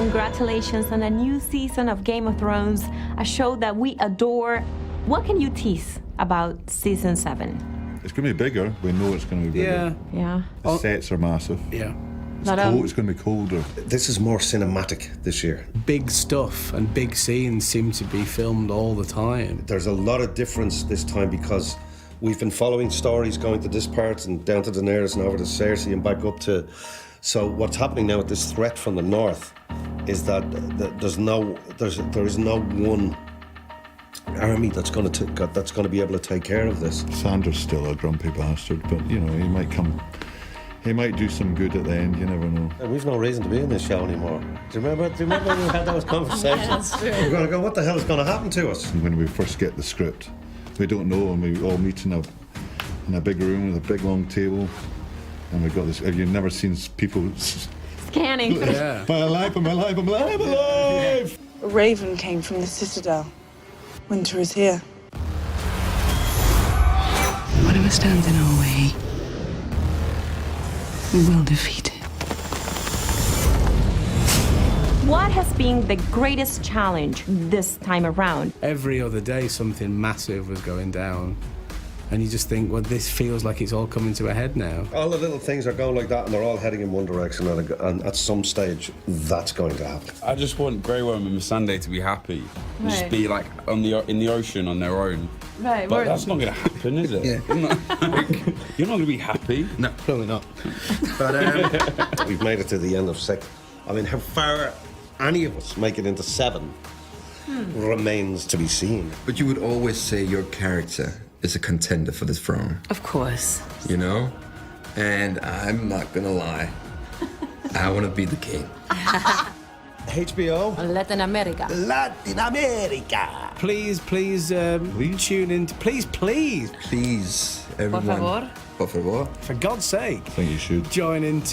Congratulations on a new season of Game of Thrones, a show that we adore. What can you tease about Season 7? It's going to be bigger. We know it's going to be bigger. Yeah. The sets are massive. Yeah. It's going to be colder. This is more cinematic this year. Big stuff and big scenes seem to be filmed all the time. There's a lot of difference this time because we've been following stories going to this part and down to Daenerys and over to Cersei and back up to... So what's happening now with this threat from the north is that there is no one army that's going to be able to take care of this. Sandor's still a grumpy bastard, but you know he might do some good at the end. You never know. And we've no reason to be in this show anymore. Do you remember when we had those conversations? We're going to go, what the hell is going to happen to us? When we first get the script, we don't know, and we all meet in a big room with a big long table, and we've got this. Have you never seen people Scanning. Yeah. I'm alive, I'm alive, I'm alive, I'm alive! A raven came from the citadel. Winter is here. Whatever stands in our way, we will defeat it. What has been the greatest challenge this time around? Every other day something massive was going down. And you just think, well, this feels like it's all coming to a head now. All the little things are going like that and they're all heading in one direction and at some stage that's going to happen. I just want Grey Worm and Missandei to be happy. And just be like in the ocean on their own. Right. But that's not going to happen, is it? Yeah. You're not going to be happy. No, probably not. But we've made it to the end of 6. I mean, how far any of us make it into 7 remains to be seen. But you would always say your character is a contender for the throne. Of course. You know? And I'm not gonna lie. I want to be the king. HBO? Latin America. Latin America! Please tune in. Please, Please, everyone. Por favor. for God's sake, I think you should. join in.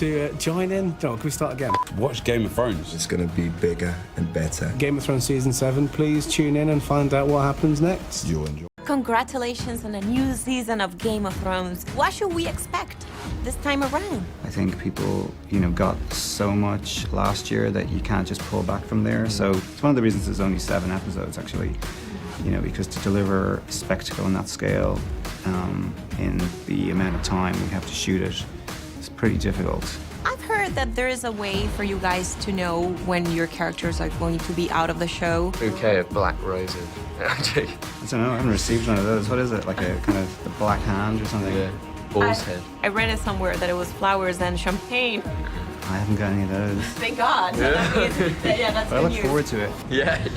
No, can we start again? Watch Game of Thrones. It's gonna be bigger and better. Game of Thrones Season 7, please tune in and find out what happens next. You'll enjoy. Congratulations on a new season of Game of Thrones. What should we expect this time around? I think people, got so much last year that you can't just pull back from there. So it's one of the reasons there's only 7 episodes, actually. Because to deliver spectacle on that scale in the amount of time we have to shoot it, it's pretty difficult. I've heard that there is a way for you guys to know when your characters are going to be out of the show. Bouquet of black roses. I don't know, I haven't received one of those. What is it, like a kind of the black hand or something? Yeah, bull's head. I read it somewhere that it was flowers and champagne. I haven't got any of those. Thank God. So that means, that's But I good look news. forward to it. Yeah.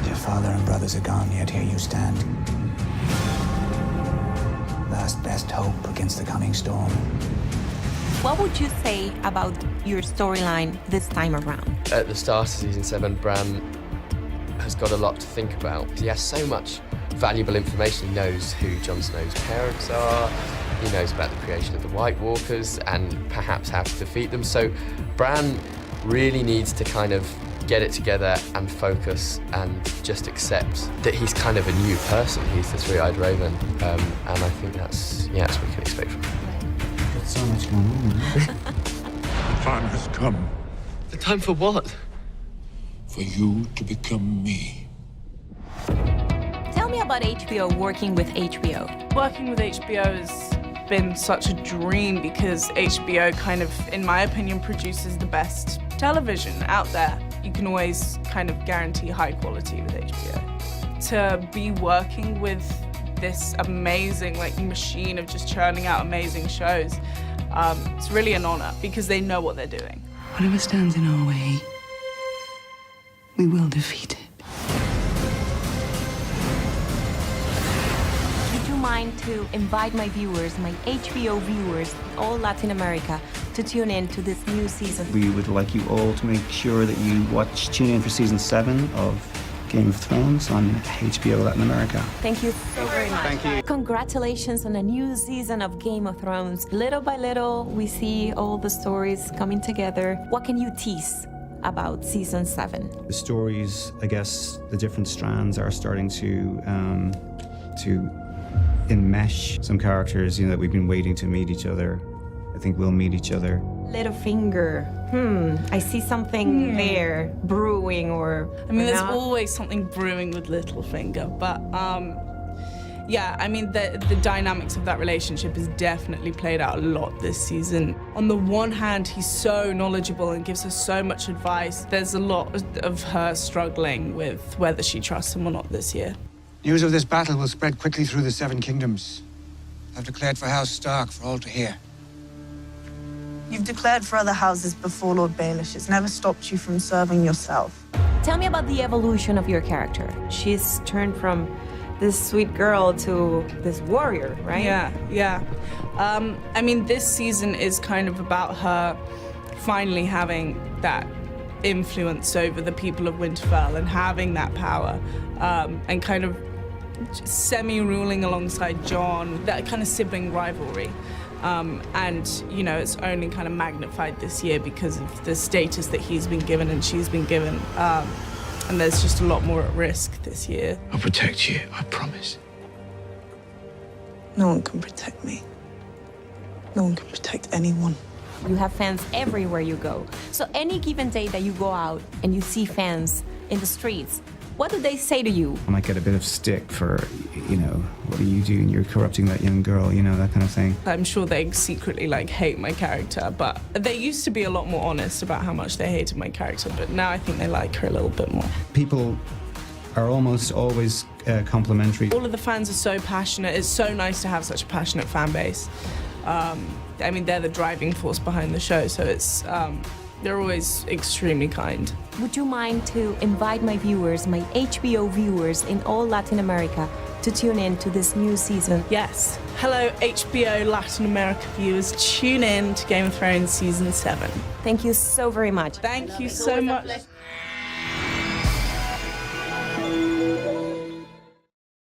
Your father and brothers are gone, yet here you stand. Last best hope against the coming storm. What would you say about your storyline this time around? At the start of Season 7, Bran has got a lot to think about. He has so much valuable information. He knows who Jon Snow's parents are. He knows about the creation of the White Walkers and perhaps how to defeat them. So Bran really needs to kind of get it together and focus and just accept that he's kind of a new person. He's the three-eyed raven. And I think that's what we can expect from him. There's so much going on. The time has come The time for what? for you to become me. Tell me about HBO, working with HBO. Working with HBO has been such a dream because HBO kind of, in my opinion, produces the best television out there. You can always kind of guarantee high quality with HBO. To be working with this amazing machine of just churning out amazing shows, it's really an honor because they know what they're doing. Whatever stands in our way, we will defeat it. Would you mind to invite my viewers, my HBO viewers, all Latin America, to tune in to this new season? We would like you all to make sure that you tune in for Season 7 of Game of Thrones on HBO Latin America. Thank you so very much. Thank you. Congratulations on a new season of Game of Thrones. Little by little, we see all the stories coming together. What can you tease about Season 7? The stories, I guess, the different strands are starting to enmesh. Some characters, that we've been waiting to meet each other, I think will meet each other. Littlefinger I see something there brewing, or I mean, there's not. always something brewing with Littlefinger, but yeah, I mean, the dynamics of that relationship has definitely played out a lot this season. On the one hand, he's so knowledgeable and gives her so much advice. There's a lot of her struggling with whether she trusts him or not this year. News of this battle will spread quickly through the Seven Kingdoms. I've declared for House Stark for all to hear. You've declared for other houses before Lord Baelish. It's never stopped you from serving yourself. Tell me about the evolution of your character. She's turned from this sweet girl to this warrior, right? Yeah. I mean, this season is kind of about her finally having that influence over the people of Winterfell and having that power, and kind of semi-ruling alongside Jon, that kind of sibling rivalry. And, you know, it's only kind of magnified this year because of the status that he's been given and she's been given. And there's just a lot more at risk this year. I'll protect you, I promise. No one can protect me. No one can protect anyone. You have fans everywhere you go. So any given day that you go out and you see fans in the streets, what do they say to you? I might get a bit of stick for, you know, what are you doing? You're corrupting that young girl, you know, that kind of thing. I'm sure they secretly, like, hate my character, but they used to be a lot more honest about how much they hated my character, but now I think they like her a little bit more. People are almost always complimentary. All of the fans are so passionate. It's so nice to have such a passionate fan base. I mean, they're the driving force behind the show, so it's, they're always extremely kind. Would you mind to invite my viewers, my HBO viewers in all Latin America, to tune in to this new season? Yes. Hello, HBO Latin America viewers. Tune in to Game of Thrones Season 7. Thank you so very much. Thank you so much.